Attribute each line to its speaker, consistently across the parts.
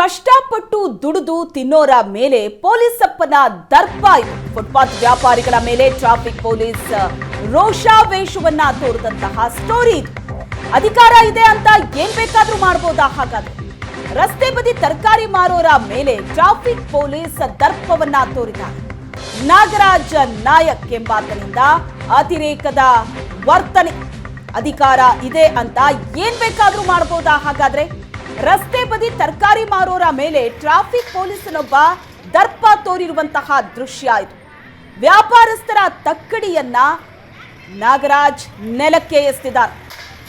Speaker 1: ಕಷ್ಟಪಟ್ಟು ದುಡಿದು ತಿನ್ನೋರ ಮೇಲೆ ಪೊಲೀಸಪ್ಪನ ದರ್ಪ ಇದು. ಫುಟ್ಪಾತ್ ವ್ಯಾಪಾರಿಗಳ ಮೇಲೆ ಟ್ರಾಫಿಕ್ ಪೊಲೀಸ್ ರೋಷಾವೇಶವನ್ನ ತೋರಿದಂತಹ ಸ್ಟೋರಿ ಇದು. ಅಧಿಕಾರ ಇದೆ ಅಂತ ಏನ್ ಬೇಕಾದ್ರೂ ಮಾಡಬಹುದಾ? ಹಾಗಾದ್ರೆ ರಸ್ತೆ ಬದಿ ತರಕಾರಿ ಮಾರೋರ ಮೇಲೆ ಟ್ರಾಫಿಕ್ ಪೊಲೀಸ್ ದರ್ಪವನ್ನ ತೋರಿದ್ದಾರೆ. ನಾಗರಾಜ್ ನಾಯಕ್ ಎಂಬಾತನಿಂದ ಅತಿರೇಕದ ವರ್ತನೆ. ಅಧಿಕಾರ ಇದೆ ಅಂತ ಏನ್ ಬೇಕಾದ್ರೂ ಮಾಡಬಹುದಾ? ಹಾಗಾದ್ರೆ ರಸ್ತೆ ಬದಿ ತರಕಾರಿ ಮಾರೋರ ಮೇಲೆ ಟ್ರಾಫಿಕ್ ಪೊಲೀಸನೊಬ್ಬ ದರ್ಪ ತೋರಿರುವಂತಹ ದೃಶ್ಯ ಇದು. ವ್ಯಾಪಾರಸ್ಥರ ತಕ್ಕಡಿಯನ್ನ ನಾಗರಾಜ್ ನೆಲಕ್ಕೆ ಎಸೆದಿದ್ದಾರೆ.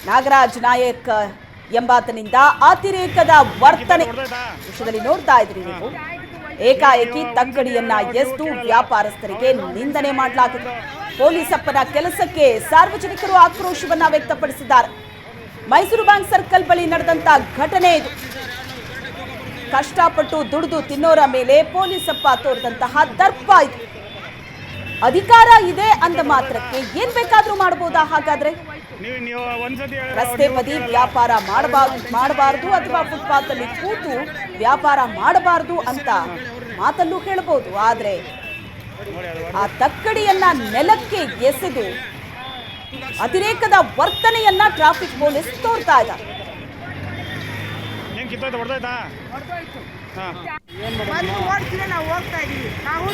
Speaker 1: ನಾಗರಾಜ್ ನಾಯಕ್ ಎಂಬಾತನಿಂದ ಅತಿರೇಕದ ವರ್ತನೆ ದೃಶ್ಯದಲ್ಲಿ ನೋಡ್ತಾ ಇದ್ರಿ ನೀವು. ಏಕಾಏಕಿ ತಕ್ಕಡಿಯನ್ನ ಎಸೆದು ವ್ಯಾಪಾರಸ್ಥರಿಗೆ ನಿಂದನೆ ಮಾಡಲಾಗಿದೆ. ಪೊಲೀಸಪ್ಪನ ಕೆಲಸಕ್ಕೆ ಸಾರ್ವಜನಿಕರು ಆಕ್ರೋಶವನ್ನ ವ್ಯಕ್ತಪಡಿಸಿದ್ದಾರೆ. ಮೈಸೂರು ಬ್ಯಾಂಕ್ ಸರ್ಕಲ್ ಬಳಿ ನಡೆದಂತ ಘಟನೆ ಇದು. ಕಷ್ಟಪಟ್ಟು ದುಡಿದು ತಿನ್ನೋರ ಮೇಲೆ ಪೊಲೀಸಪ್ಪ ತೋರಿದಂತಹ ದರ್ಪ ಇದು. ಅಧಿಕಾರ ಇದೆ ಅಂದ ಮಾತ್ರಕ್ಕೆ ಏನ್ ಬೇಕಾದ್ರೂ ಮಾಡಬಹುದಾ? ಹಾಗಾದ್ರೆ ರಸ್ತೆ ಬದಿ ವ್ಯಾಪಾರ ಮಾಡಬಾರದು ಅಥವಾ ಫುಟ್ಪಾತ್ ಅಲ್ಲಿ ಕೂತು ವ್ಯಾಪಾರ ಮಾಡಬಾರದು ಅಂತ ಮಾತಲ್ಲೂ ಹೇಳಬಹುದು. ಆದ್ರೆ ಆ ತಕ್ಕಡಿಯನ್ನ ನೆಲಕ್ಕೆ ಎಸೆದು ಅತಿರೇಕದ ವರ್ತನೆಯನ್ನ ಟ್ರಾಫಿಕ್ ಪೊಲೀಸ್ ತೋರ್ತಾ ಇದ್ದಾರೆ.
Speaker 2: ನಾವು ಹೋಗ್ತಾ ಇದೀವಿ. ನಾವು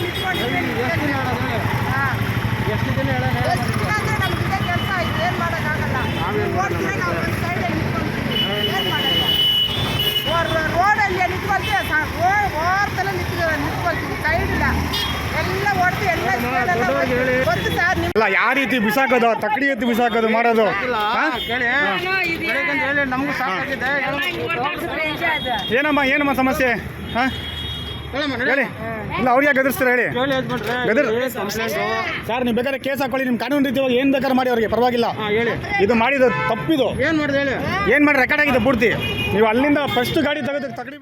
Speaker 2: ನಮ್ಗೆ ಕೆಲಸ ಆಯ್ತು, ಏನ್ ಮಾಡೋಕ್ಕಾಗಲ್ಲ. ಓಡ್ತೀವಿ ನಾವು ಒಂದು ಸೈಡಲ್ಲಿ ನಿಂತ್ಕೊಂತೀವಿ, ಏನ್ ಮಾಡಲ್ಲ. ರೋಡಲ್ಲಿ ನಿಂತ್ಕೊಳ್ತೀವಿ, ಓರ್ತಲ್ಲ ನಿಂತ್ಕೊಳ್ತೀವಿ, ಸೈಡ್ ಇಲ್ಲ, ಎಲ್ಲ ಓಡ್ತೀವಿ, ಎಲ್ಲ ಗೊತ್ತು ಸರ್.
Speaker 3: ಇಲ್ಲ ಯಾವ ರೀತಿ ಬಿಸಾಕೋದು, ತಕ್ಕಡಿ ಎತ್ತಿ ಬಿಸಾಕೋದು ಮಾಡೋದು
Speaker 2: ನಮಗೂ ಸಾಕಾಗಿದೆ.
Speaker 3: ಏನಮ್ಮ ಸಮಸ್ಯೆ? ಹೇಳಿ. ಇಲ್ಲ ಅವ್ರಿಗೆ ಗದರ್ಸ್ತಾರೆ ಹೇಳಿ. ಸರ್ ನೀವು ಬೇಕಾದ್ರೆ ಕೇಸ್ ಹಾಕೊಳ್ಳಿ, ನಿಮ್ಮ ಕಾನೂನು ರೀತಿಯಾಗಿ ಏನ್ ಬೇಕಾದ್ರೆ ಮಾಡಿ ಅವ್ರಿಗೆ ಪರವಾಗಿಲ್ಲ. ಇದು ಮಾಡಿದ್ದು ತಪ್ಪಿದು. ಏನ್ ಮಾಡಿ ರೆಕಾರ್ಡ್ ಆಗಿದೆ ಪೂರ್ತಿ. ನೀವು ಅಲ್ಲಿಂದ ಫಸ್ಟ್ ಗಾಡಿ ತೆಗೆದು ತಕ್ಕಡಿ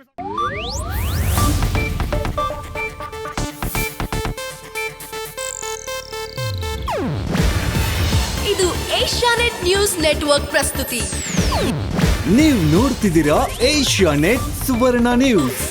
Speaker 4: ಇದು ಏಷ್ಯಾನೆಟ್ ನ್ಯೂಸ್ ನೆಟ್ವರ್ಕ್ ಪ್ರಸ್ತುತಿ.
Speaker 5: ನೀವು ನೋಡ್ತಿದ್ದೀರಾ ಏಷ್ಯಾನೆಟ್ ಸುವರ್ಣ ನ್ಯೂಸ್.